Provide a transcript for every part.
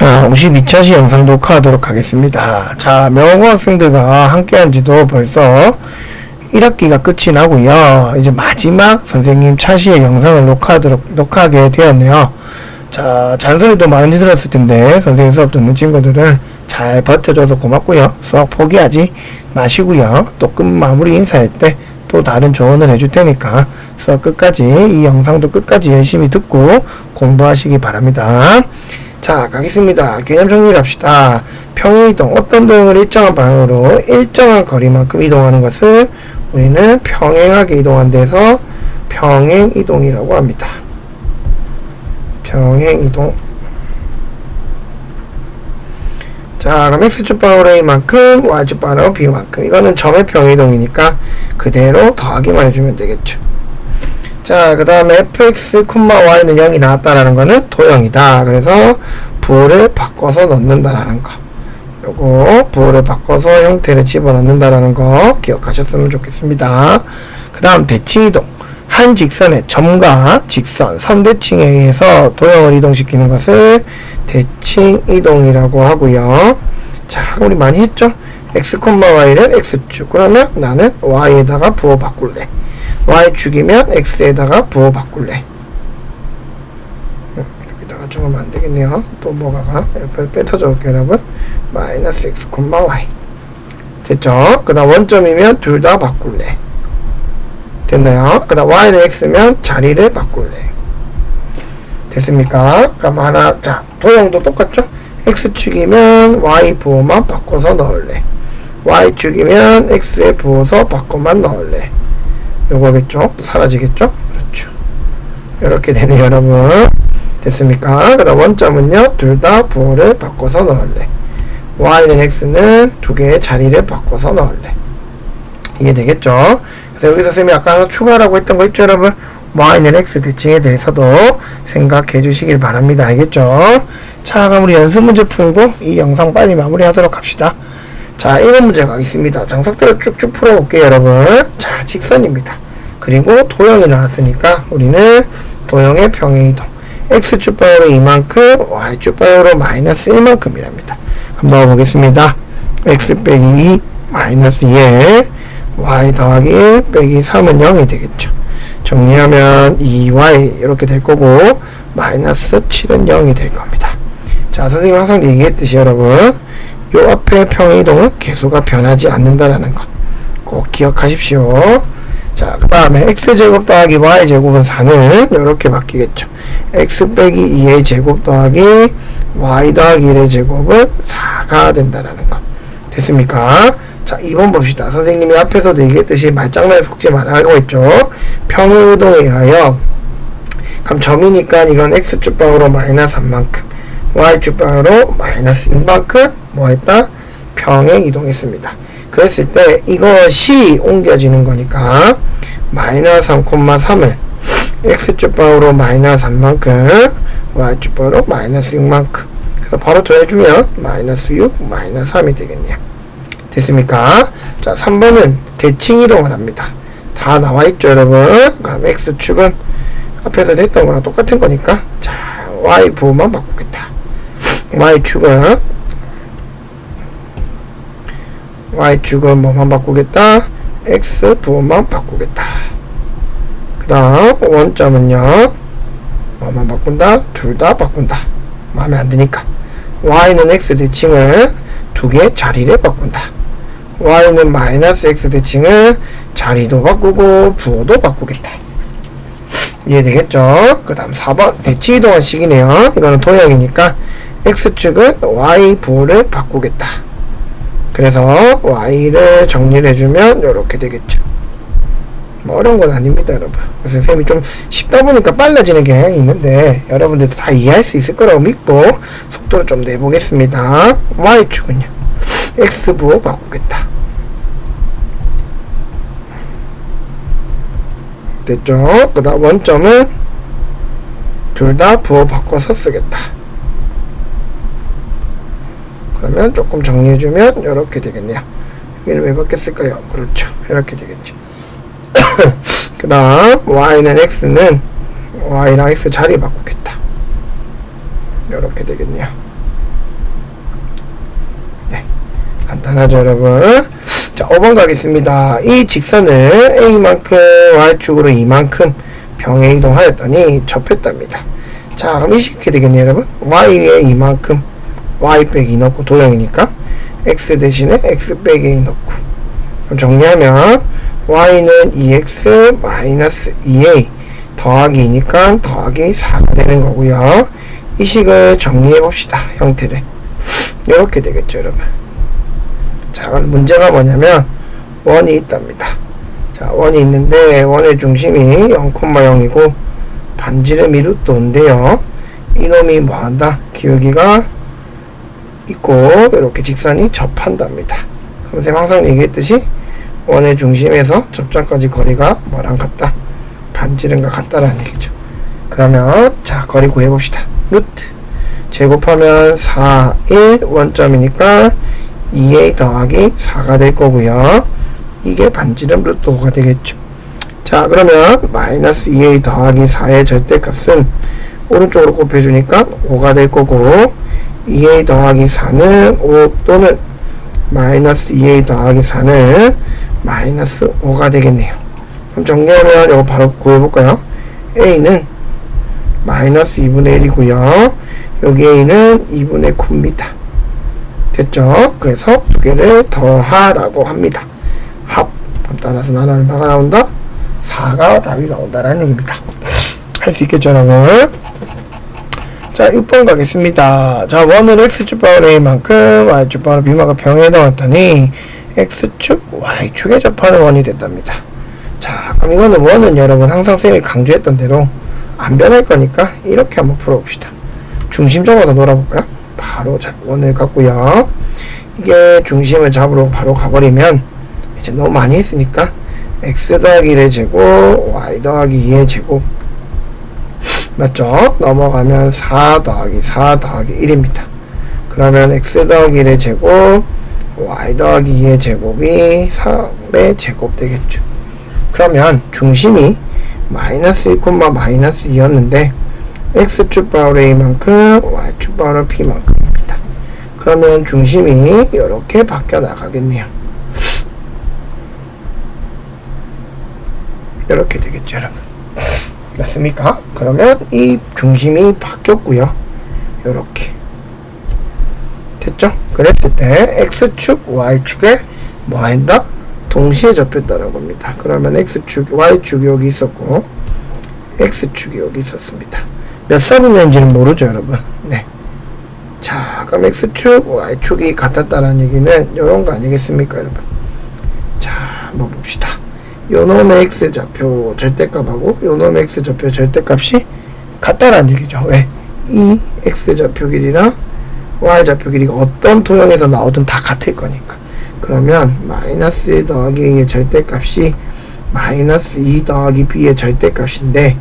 자, 52차시 영상 녹화하도록 하겠습니다. 자, 명호 학생들과 함께한 지도 벌써 1학기가 끝이 나고요. 이제 마지막 선생님 차시의 영상을 녹화하게 되었네요. 자, 잔소리도 많이 들었을 텐데 선생님 수업 듣는 친구들은 잘 버텨줘서 고맙고요. 수학 포기하지 마시고요. 또 끝 마무리 인사할 때 또 다른 조언을 해줄 테니까 수업 끝까지, 이 영상도 끝까지 열심히 듣고 공부하시기 바랍니다. 자, 가겠습니다. 개념 정리를 합시다. 평행이동, 어떤 동을 일정한 방향으로 일정한 거리만큼 이동하는 것을 우리는 평행하게 이동한 데서 평행이동이라고 합니다. 평행이동. 자, 그럼 x축 방으로 a만큼, y축 방으로 b만큼. 이거는 점의 평행이동이니까 그대로 더하기만 해주면 되겠죠. 자, 그 다음에 fx, y는 0이 나왔다라는 거는 도형이다. 그래서 부호를 바꿔서 넣는다라는 거. 요거 부호를 바꿔서 형태를 집어넣는다라는 거 기억하셨으면 좋겠습니다. 그 다음 대칭이동. 한 직선의 점과 직선, 선대칭에 의해서 도형을 이동시키는 것을 대칭이동이라고 하고요. 자, 우리 많이 했죠? x, y는 x축. 그러면 나는 y에다가 부호 바꿀래. y축이면 x에다가 부호 바꿀래. 여기다가 적으면 안되겠네요. 또 뭐가 옆에 뺏어 적을게요, 여러분. 마이너스 x, y. 됐죠? 그 다음 원점이면 둘 다 바꿀래. 됐나요? 그 다음 y는 x면 자리를 바꿀래. 됐습니까? 그럼 하나, 자, 도형도 똑같죠? x축이면 y 부호만 바꿔서 넣을래. y축이면 x의 부호서 바꿔만 넣을래. 요거겠죠? 또 사라지겠죠? 그렇죠. 이렇게 되네요, 여러분. 됐습니까? 그 다음 원점은요, 둘 다 부호를 바꿔서 넣을래. y는 x는 두 개의 자리를 바꿔서 넣을래. 이게 되겠죠? 그래서 여기서 선생님이 아까 하나 추가라고 했던 거 있죠, 여러분? y는 x 대칭에 대해서도 생각해 주시길 바랍니다. 알겠죠? 자, 그럼 우리 연습 문제 풀고 이 영상 빨리 마무리 하도록 합시다. 자, 1번 문제 가겠습니다. 정석대로 쭉쭉 풀어볼게요, 여러분. 자, 직선입니다. 그리고 도형이 나왔으니까 우리는 도형의 평행이동. x축방으로 이만큼, y축방으로 마이너스 1만큼이랍니다. 그럼 넣어보겠습니다. x 빼기 2, 마이너스 1, y 더하기 1 빼기 3은 0이 되겠죠. 정리하면 2y 이렇게 될 거고, 마이너스 7은 0이 될 겁니다. 자, 선생님 항상 얘기했듯이 여러분, 요 앞에 평행이동은 개수가 변하지 않는다라는 거 꼭 기억하십시오. 자, 그 다음에 x제곱 더하기 y제곱은 4는 이렇게 바뀌겠죠. x 빼기 2의 제곱 더하기 y 더하기 1의 제곱은 4가 된다라는 거. 됐습니까? 자, 2번 봅시다. 선생님이 앞에서도 얘기했듯이 말장난에 속지 말라고 했죠. 평행이동에 의하여, 그럼 점이니까 이건 x축방으로 마이너스 3만큼, y축방으로 마이너스 6만큼 뭐 했다? 평행이동했습니다. 그랬을 때 이것이 옮겨지는 거니까 마이너스 3,3을 x축방으로 마이너스 3만큼, y축방으로 마이너스 6만큼. 그래서 바로 더해주면 마이너스 6, 마이너스 3이 되겠네요. 됐습니까? 자, 3번은 대칭이동을 합니다. 다 나와있죠, 여러분? 그럼 x축은 앞에서 했던 거랑 똑같은 거니까, 자, y 부호만 바꾸겠다. y축은 뭐만 바꾸겠다? x 부호만 바꾸겠다. 그 다음 원점은요, 뭐만 바꾼다? 둘 다 바꾼다. 마음에 안 드니까. y는 x 대칭을 두 개의 자리를 바꾼다. y는 마이너스 x 대칭을 자리도 바꾸고 부호도 바꾸겠다. 이해되겠죠? 그 다음 4번 대칭이동한 식이네요. 이거는 도형이니까 x축은 y 부호를 바꾸겠다. 그래서 y를 정리를 해주면 이렇게 되겠죠. 뭐 어려운 건 아닙니다, 여러분. 그래서 선생님이 좀 쉽다 보니까 빨라지는 경향이 있는데 여러분들도 다 이해할 수 있을 거라고 믿고 속도를 좀 내보겠습니다. y축은요, x 부호 바꾸겠다. 됐죠? 그 다음 원점은 둘 다 부호 바꿔서 쓰겠다. 그러면 조금 정리해주면 이렇게 되겠네요. 여기는 왜 바뀌었을까요? 그렇죠. 이렇게 되겠죠. 그 다음 y는 x는 y랑 x 자리 바꾸겠다. 이렇게 되겠네요. 간단하죠, 여러분. 자, 5번 가겠습니다. 이 직선을 A만큼 Y축으로 이만큼 평행 이동하였더니 접했답니다. 자, 그럼 이렇게 되겠네요, 여러분. Y에 이만큼 Y 빼기 2 넣고 도형이니까 X 대신에 X 빼기 2 넣고, 그럼 정리하면 Y는 2X 마이너스 2A 더하기 2니까 더하기 4가 되는 거고요. 이 식을 정리해 봅시다. 형태를 이렇게 되겠죠, 여러분. 자, 문제가 뭐냐면 원이 있답니다. 자, 원이 있는데 원의 중심이 0,0이고 반지름이 루트 5인데요. 이놈이 뭐한다? 기울기가 있고 이렇게 직선이 접한답니다. 선생님 항상 얘기했듯이 원의 중심에서 접점까지 거리가 뭐랑 같다? 반지름과 같다라는 얘기죠. 그러면 자, 거리 구해봅시다. 루트 제곱하면 4, 1 원점이니까 2a 더하기 4가 될 거고요. 이게 반지름 루트 5가 되겠죠. 자, 그러면 마이너스 2a 더하기 4의 절대값은 오른쪽으로 곱해주니까 5가 될 거고, 2a 더하기 4는 5 또는 마이너스 2a 더하기 4는 마이너스 5가 되겠네요. 그럼 정리하면 이거 바로 구해볼까요? a는 마이너스 2분의 1이고요. 여기 a는 2분의 9입니다. 됐죠? 그래서 두 개를 더하라고 합니다. 합. 따라서 나는 얼마가 나온다? 4가 답이 나온다라는 얘기입니다. 할 수 있겠죠, 여러분? 자, 6번 가겠습니다. 자, 원을 x축 바로 a만큼 y축 바로 b만큼 평행에 넣었더니 x축, y축에 접하는 원이 됐답니다. 자, 그럼 이거는 원은 여러분 항상 쌤이 강조했던 대로 안 변할 거니까 이렇게 한번 풀어봅시다. 중심 잡아서 놀아볼까요? 바로 원을 갖고요. 이게 중심을 잡으러 바로 가버리면 이제 너무 많이 했으니까 x 더하기 1의 제곱, y 더하기 2의 제곱, 맞죠? 넘어가면 4 더하기 4 더하기 1입니다. 그러면 x 더하기 1의 제곱, y 더하기 2의 제곱이 3의 제곱 되겠죠. 그러면 중심이 마이너스 1, 마이너스 2였는데 x축 바로 a만큼 y축 바로 b만큼입니다. 그러면 중심이 이렇게 바뀌어 나가겠네요. 이렇게 되겠죠, 여러분. 맞습니까? 그러면 이 중심이 바뀌었고요. 이렇게 됐죠? 그랬을 때 x축 y축에 뭐 한다? 동시에 접혔다는 겁니다. 그러면 x축 y축이 여기 있었고 x축이 여기 있었습니다. 몇 사분면인지는 모르죠, 여러분. 네. 자, 그럼 x축 y축이 같았다는 얘기는 이런 거 아니겠습니까, 여러분? 자, 한번 봅시다. 요놈의 x좌표 절대값하고 요놈의 x좌표 절대값이 같다라는 얘기죠. 왜? 이 x좌표 길이랑 y좌표 길이가 어떤 도형에서 나오든 다 같을 거니까. 그러면 마이너스 1 더하기 a의 절대값이 마이너스 2 더하기 b의 절대값인데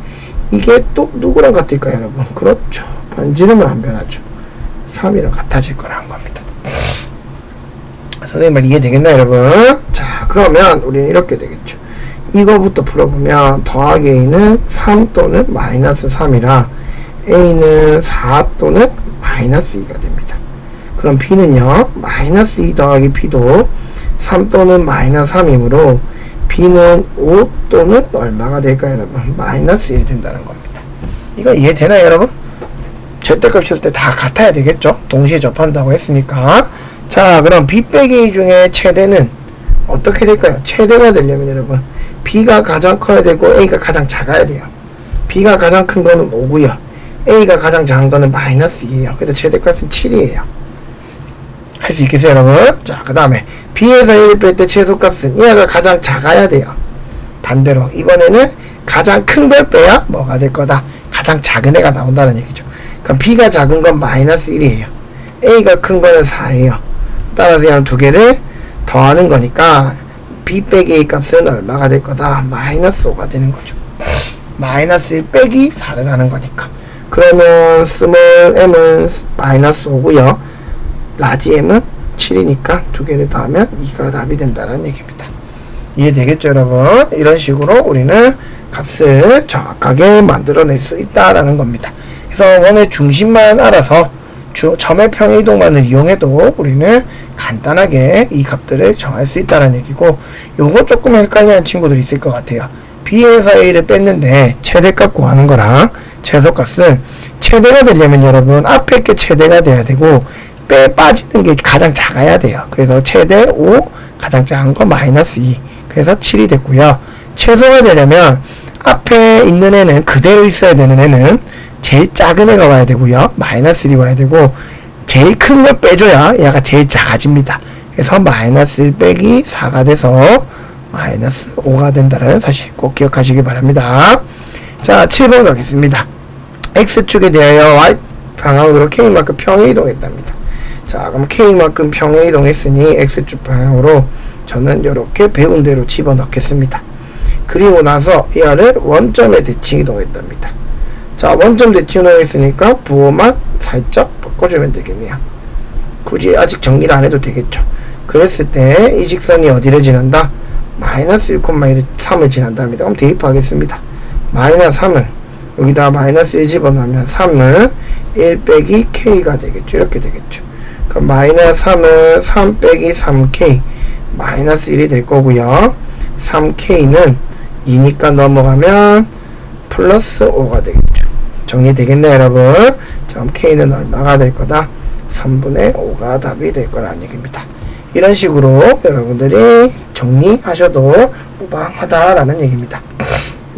이게 또 누구랑 같을까요, 여러분? 그렇죠. 반지름은 안 변하죠. 3이랑 같아질 거라는 겁니다. 선생님 말 이해되겠나요, 여러분? 자, 그러면 우리는 이렇게 되겠죠. 이거부터 풀어보면 더하기 a는 3 또는 마이너스 3이라 a는 4 또는 마이너스 2가 됩니다. 그럼 b는요, 마이너스 2 더하기 b도 3 또는 마이너스 3이므로 b는 5 또는 얼마가 될까요, 여러분? 마이너스 1이 된다는 겁니다. 이거 이해되나요, 여러분? 절대값 쳤을 때 다 같아야 되겠죠? 동시에 접한다고 했으니까. 자, 그럼 b 빼기 a 중에 최대는 어떻게 될까요? 최대가 되려면 여러분 b가 가장 커야 되고 a가 가장 작아야 돼요. b가 가장 큰 거는 5고요. a가 가장 작은 거는 마이너스 2예요. 그래서 최대값은 7이에요. 할 수 있겠어요, 여러분? 자, 그 다음에 b에서 1을 뺄 때 최소값은 얘가 가장 작아야 돼요. 반대로 이번에는 가장 큰 걸 빼야 뭐가 될 거다? 가장 작은 애가 나온다는 얘기죠. 그럼 b가 작은 건 마이너스 1이에요. a가 큰 거는 4예요. 따라서 그냥 두 개를 더하는 거니까 b 빼기 a 값은 얼마가 될 거다? 마이너스 5가 되는 거죠. 마이너스 1 빼기 4를 하는 거니까. 그러면 스몰 m은 마이너스 5고요. 라지 m은 7이니까 두 개를 더하면 2가 답이 된다는 얘기입니다. 이해되겠죠, 여러분? 이런 식으로 우리는 값을 정확하게 만들어낼 수 있다라는 겁니다. 그래서 원의 중심만 알아서 점의 평행이동만을 이용해도 우리는 간단하게 이 값들을 정할 수 있다는 얘기고, 요거 조금 헷갈리는 친구들이 있을 것 같아요. B에서 A를 뺐는데 최대값 구하는 거랑 최소값은 최대가 되려면 여러분 앞에 게 최대가 돼야 되고 빠지는 게 가장 작아야 돼요. 그래서 최대 5, 가장 작은 거 마이너스 2, 그래서 7이 됐고요. 최소가 되려면 앞에 있는 애는 그대로 있어야 되는 애는 제일 작은 애가 와야 되고요. 마이너스 1이 와야 되고, 제일 큰 걸 빼줘야 얘가 제일 작아집니다. 그래서 마이너스 1 빼기 4가 돼서 마이너스 5가 된다는 사실 꼭 기억하시기 바랍니다. 자, 7번 가겠습니다. X축에 대하여 Y 방향으로 K만큼 평에 이동했답니다. 자, 그럼 K만큼 평에 이동했으니 X축 방향으로 저는 이렇게 배운 대로 집어넣겠습니다. 그리고 나서 얘를 원점에 대칭 이동했답니다. 자, 원점 대칭 이동했으니까 부호만 살짝 바꿔주면 되겠네요. 굳이 아직 정리를 안 해도 되겠죠. 그랬을 때 이 직선이 어디를 지난다? 마이너스 1,3을 지난답니다. 그럼 대입하겠습니다. 마이너스 3은 여기다 마이너스 1 집어넣으면 3은 1 빼기 K가 되겠죠. 이렇게 되겠죠. 그럼 마이너스 3은 3 빼기 3K 마이너스 1이 될 거고요. 3K는 2니까 넘어가면 플러스 5가 되겠죠. 정리되겠네요, 여러분. 자, 그럼 K는 얼마가 될 거다? 3분의 5가 답이 될 거라는 얘기입니다. 이런 식으로 여러분들이 정리하셔도 무방하다라는 얘기입니다.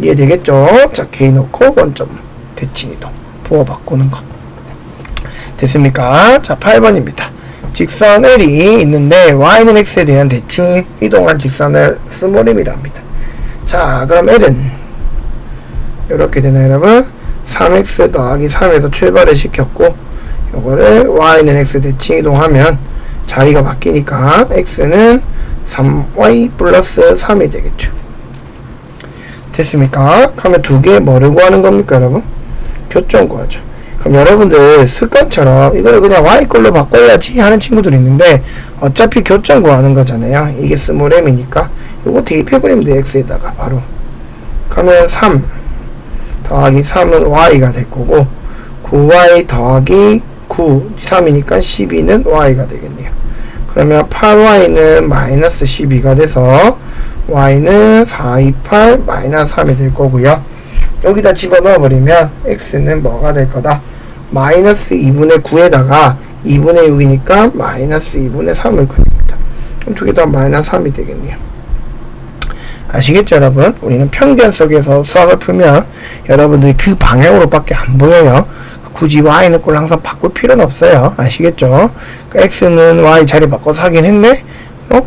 이해되겠죠? 자, K 넣고 원점 대칭 이동 부호 바꾸는 거 됐습니까? 자, 8번입니다. 직선 L이 있는데 Y는 X에 대한 대칭 이동한 직선을 스몰 m이라 합니다. 자, 그럼 L은 이렇게 되나요, 여러분? 3x 더하기 3에서 출발을 시켰고, 요거를 Y는 X 대칭 이동하면 자리가 바뀌니까 X는 3Y 플러스 3이 되겠죠. 됐습니까? 그러면 두 개 뭐를 구하는 겁니까, 여러분? 교점 구하죠. 그럼 여러분들 습관처럼 이거를 그냥 Y 걸로 바꿔야지 하는 친구들이 있는데, 어차피 교점 구하는 거잖아요. 이게 스몰 m이니까 요거 대입해버리면 돼. X에다가 바로. 그러면 3 더하기 3은 Y가 될 거고, 9Y 더하기 9, 3이니까 12는 Y가 되겠네요. 그러면 8Y는 마이너스 12가 돼서 Y는 428 마이너스 3이 될 거고요. 여기다 집어넣어 버리면 X는 뭐가 될 거다? 마이너스 2분의 9에다가 2분의 6이니까 마이너스 2분의 3을 그립니다. 그럼 두 개 다 마이너스 3이 되겠네요. 아시겠죠, 여러분? 우리는 편견 속에서 수학을 풀면 여러분들이 그 방향으로밖에 안 보여요. 굳이 Y는 꼴 항상 바꿀 필요는 없어요. 아시겠죠? 그러니까 X는 Y 자리 바꿔서 하긴 했네?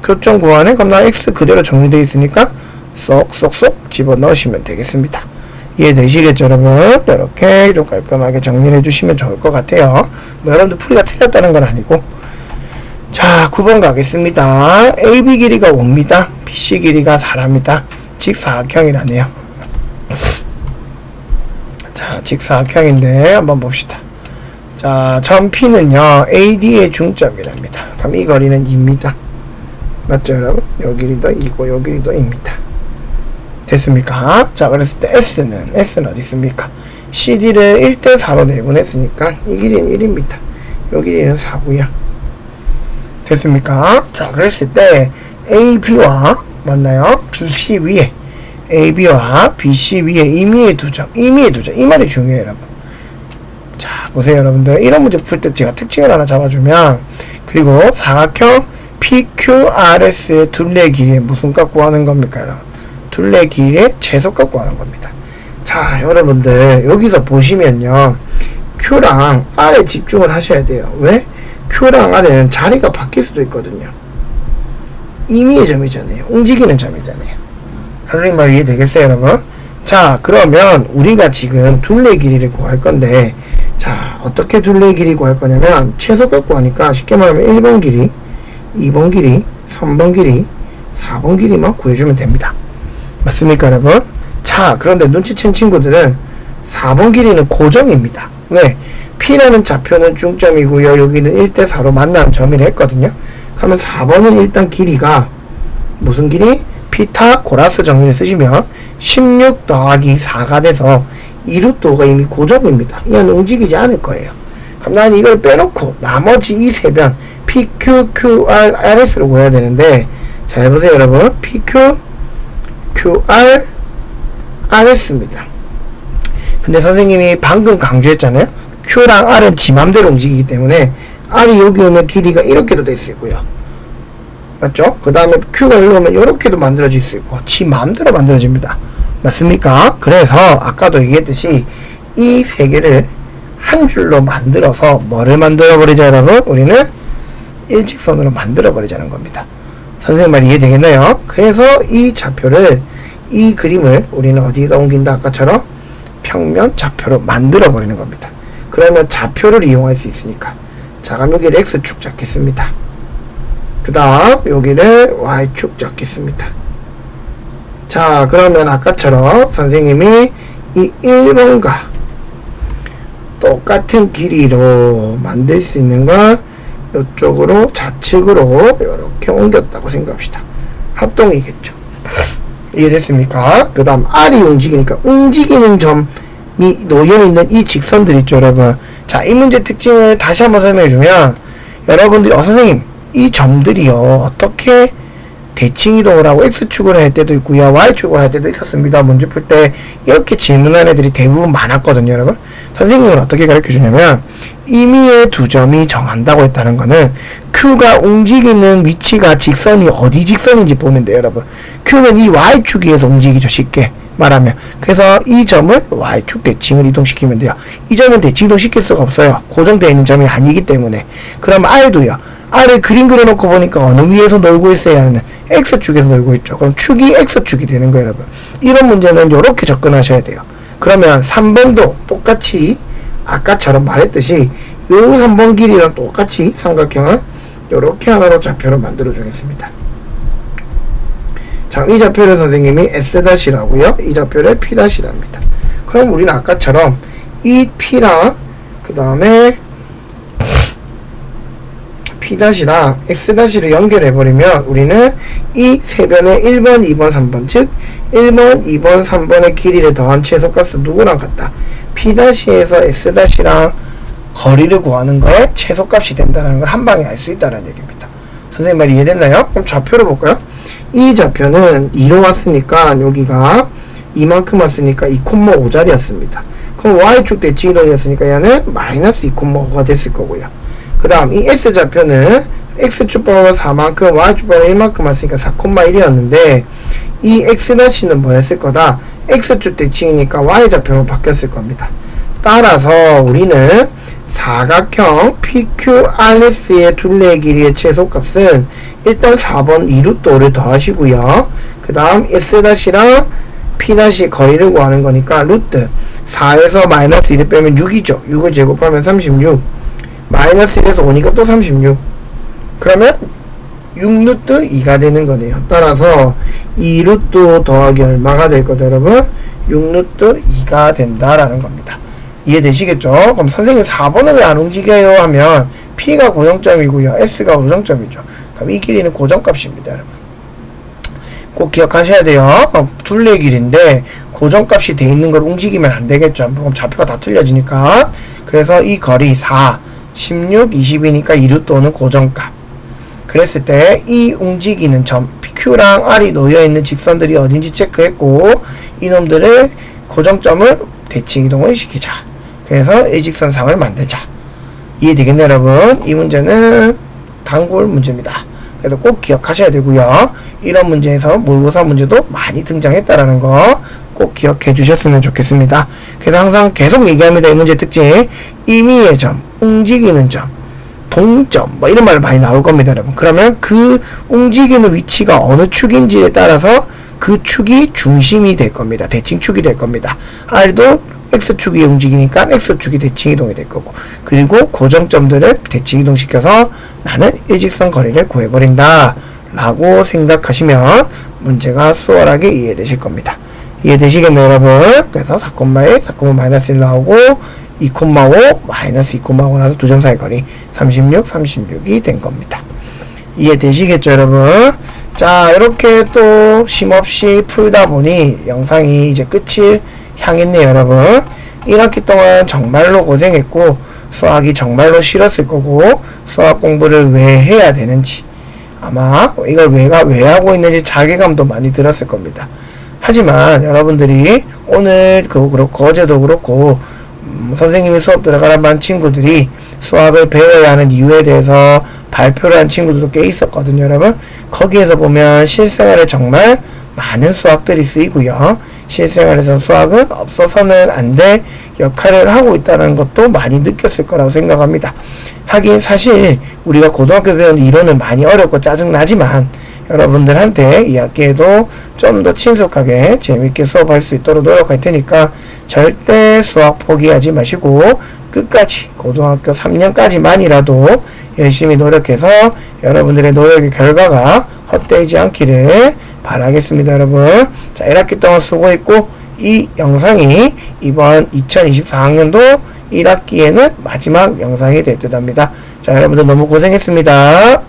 교점 구하네? 그럼 나 X 그대로 정리되어 있으니까 쏙쏙쏙 집어넣으시면 되겠습니다. 이해되시겠죠, 여러분? 이렇게 좀 깔끔하게 정리를 해주시면 좋을 것 같아요. 뭐 여러분들 풀이가 틀렸다는 건 아니고. 자, 9번 가겠습니다. AB 길이가 5입니다. BC 길이가 4입니다. 직사각형이라네요. 자, 직사각형인데 한번 봅시다. 자, 점 P는요 AD의 중점이랍니다. 그럼 이 거리는 2입니다. 맞죠, 여러분? 요 길이도 2고 요 길이도 2입니다. 됐습니까? 자, 그랬을 때 S는 어디 있습니까? CD를 1대4로 내분했으니까 이 길이는 1입니다. 요 길이는 4고요. 됐습니까? 자, 그랬을 때 AB와 맞나요? BC 위에 AB와 BC 위에 임의의 두 점. 이 말이 중요해요, 여러분. 자, 보세요, 여러분들. 이런 문제 풀 때 제가 특징을 하나 잡아주면, 그리고 사각형 PQRS의 둘레 길이의 무슨 값 구하는 겁니까, 여러분? 둘레 길이의 최소값 구하는 겁니다. 자, 여러분들 여기서 보시면요, Q랑 R에 집중을 하셔야 돼요. 왜? Q랑 R에는 자리가 바뀔 수도 있거든요. 임의의 점이잖아요. 움직이는 점이잖아요. 선생님 말 이해되겠어요, 여러분? 자, 그러면 우리가 지금 둘레 길이를 구할 건데, 자, 어떻게 둘레 길이 구할 거냐면 최소값 구하니까 쉽게 말하면 1번 길이, 2번 길이, 3번 길이, 4번 길이만 구해주면 됩니다. 맞습니까, 여러분? 자, 그런데 눈치챈 친구들은 4번 길이는 고정입니다. 왜? P라는 좌표는 중점이고요. 여기는 1대4로 만나는 점이라 했거든요. 그러면 4번은 일단 길이가 무슨 길이? 피타고라스 정리를 쓰시면 16 더하기 4가 돼서 2루트 5가 이미 고정입니다. 이건 움직이지 않을 거예요. 그럼 난 이걸 빼놓고 나머지 이 세 변 PQ, QR, RS로 구해야 되는데, 잘 보세요 여러분. PQ, QR, RS입니다. 근데 선생님이 방금 강조했잖아요. Q랑 R은 지 맘대로 움직이기 때문에 R이 여기 오면 길이가 이렇게도 될 수 있고요. 맞죠? 그 다음에 Q가 일로 오면 이렇게도 만들어질 수 있고 지 맘대로 만들어집니다. 맞습니까? 그래서 아까도 얘기했듯이 이 세 개를 한 줄로 만들어서 뭐를 만들어 버리자 여러분? 우리는 일직선으로 만들어 버리자는 겁니다. 선생님 말 이해되겠나요? 그래서 이 좌표를, 이 그림을 우리는 어디에다 옮긴다? 아까처럼 평면 좌표로 만들어 버리는 겁니다. 그러면 좌표를 이용할 수 있으니까. 자, 그럼 여기를 X축 잡겠습니다. 그 다음 여기를 Y축 잡겠습니다. 자, 그러면 아까처럼 선생님이 이 1번과 똑같은 길이로 만들 수 있는 건 이쪽으로 좌측으로 이렇게 옮겼다고 생각합시다. 합동이겠죠. 이해됐습니까? 그 다음 R이 움직이니까 움직이는 점이 놓여있는 이 직선들 있죠 여러분. 자, 이 문제 특징을 다시 한번 설명해주면 여러분들이 선생님 이 점들이요 어떻게 대칭이동을 하고 X축을 할 때도 있고요 Y축을 할 때도 있었습니다. 문제 풀 때 이렇게 질문한 애들이 대부분 많았거든요 여러분. 선생님은 어떻게 가르쳐 주냐면 임의의 두 점이 정한다고 했다는 거는 Q가 움직이는 위치가 직선이 어디 직선인지 보면 돼요 여러분. Q는 이 Y축 위에서 움직이죠 쉽게 말하면. 그래서 이 점을 Y축 대칭을 이동시키면 돼요. 이 점은 대칭 이동시킬 수가 없어요. 고정되어 있는 점이 아니기 때문에. 그럼 R도요. R을 그림 그려놓고 보니까 어느 위에서 놀고 있어야 하는 X축에서 놀고 있죠. 그럼 축이 X축이 되는 거예요 여러분. 이런 문제는 이렇게 접근하셔야 돼요. 그러면 3번도 똑같이 아까처럼 말했듯이 요 3번 길이랑 똑같이 삼각형을 이렇게 하나로 좌표를 만들어 주겠습니다. 자, 이 좌표를 선생님이 S-라고요. 이 좌표를 P-랍니다. 그럼 우리는 아까처럼 이 P랑 그 다음에 P-랑 X-를 연결해버리면 우리는 이 세 변의 1번, 2번, 3번 즉 1번, 2번, 3번의 길이를 더한 최소값은 누구랑 같다? P-에서 S-랑 거리를 구하는 거에 최소값이 된다는 걸 한 방에 알 수 있다는 얘기입니다. 선생님 말이 이해됐나요? 그럼 좌표를 볼까요? 이 좌표는 2로 왔으니까 여기가 이만큼 왔으니까 2,5짜리였습니다. 그럼 Y축 대칭 이동이었으니까 얘는 마이너스 2,5가 됐을 거고요. 그 다음 이 S좌표는 X축 번호가 4만큼 Y축 번호가 1만큼 왔으니까 4,1이었는데 이 X-는 뭐였을 거다? X축 대칭이니까 Y좌표로 바뀌었을 겁니다. 따라서 우리는 사각형 PQRS의 둘레 길이의 최소값은 일단 4번 2루트를 더하시고요. 그 다음 S-랑 P- 거리를 구하는 거니까 루트 4에서 마이너스 1을 빼면 6이죠. 6을 제곱하면 36 마이너스 1에서 5니까 또 36 그러면 6루트 2가 되는 거네요. 따라서 2루트 더하기 얼마가 될 거다 여러분? 6루트 2가 된다라는 겁니다. 이해되시겠죠? 그럼 선생님 4번은 왜 안 움직여요? 하면 P가 고정점이고요. S가 고정점이죠. 그럼 이 길이는 고정값입니다 여러분. 꼭 기억하셔야 돼요. 둘레 길인데 고정값이 돼 있는 걸 움직이면 안 되겠죠. 그럼 좌표가 다 틀려지니까. 그래서 이 거리 4, 16, 20이니까 2루트는 고정값. 그랬을 때 이 움직이는 점 Q랑 R이 놓여있는 직선들이 어딘지 체크했고 이놈들을 고정점을 대칭 이동을 시키자. 그래서 일직선상을 만들자. 이해되겠네 여러분? 이 문제는 단골 문제입니다. 그래서 꼭 기억하셔야 되고요. 이런 문제에서 모의고사 문제도 많이 등장했다라는 거 꼭 기억해 주셨으면 좋겠습니다. 그래서 항상 계속 얘기합니다. 이 문제 특징 임의의 점, 움직이는 점, 동점 뭐 이런 말 많이 나올 겁니다 여러분. 그러면 그 움직이는 위치가 어느 축인지에 따라서 그 축이 중심이 될 겁니다. 대칭축이 될 겁니다. R도 X축이 움직이니까 X축이 대칭 이동이 될 거고 그리고 고정점들을 대칭 이동시켜서 나는 일직선 거리를 구해버린다 라고 생각하시면 문제가 수월하게 이해되실 겁니다. 이해되시겠네요 여러분? 그래서 4,1, 4,5 마이너스 1 나오고 2,5 마이너스 2,5 나서 두 점 사이 거리 36, 36이 된 겁니다. 이해되시겠죠 여러분? 자, 이렇게 또 쉼없이 풀다 보니 영상이 이제 끝을 향했네요 여러분. 1학기 동안 정말로 고생했고 수학이 정말로 싫었을 거고 수학 공부를 왜 해야 되는지 아마 이걸 왜 하고 있는지 자괴감도 많이 들었을 겁니다. 하지만 여러분들이 오늘도 그렇고 어제도 그렇고 선생님이 수업 들어가란 반 친구들이 수학을 배워야 하는 이유에 대해서 발표를 한 친구들도 꽤 있었거든요. 여러분 거기에서 보면 실생활에 정말 많은 수학들이 쓰이고요. 실생활에서 수학은 없어서는 안 될 역할을 하고 있다는 것도 많이 느꼈을 거라고 생각합니다. 하긴 사실 우리가 고등학교 배우는 이론은 많이 어렵고 짜증나지만 여러분들한테 이 학기에도 좀 더 친숙하게 재밌게 수업할 수 있도록 노력할 테니까 절대 수학 포기하지 마시고 끝까지 고등학교 3년까지만이라도 열심히 노력해서 여러분들의 노력의 결과가 헛되지 않기를 바라겠습니다. 여러분 자 1학기 동안 수고했고 이 영상이 이번 2024학년도 1학기에는 마지막 영상이 될 듯 합니다. 자 여러분들 너무 고생했습니다.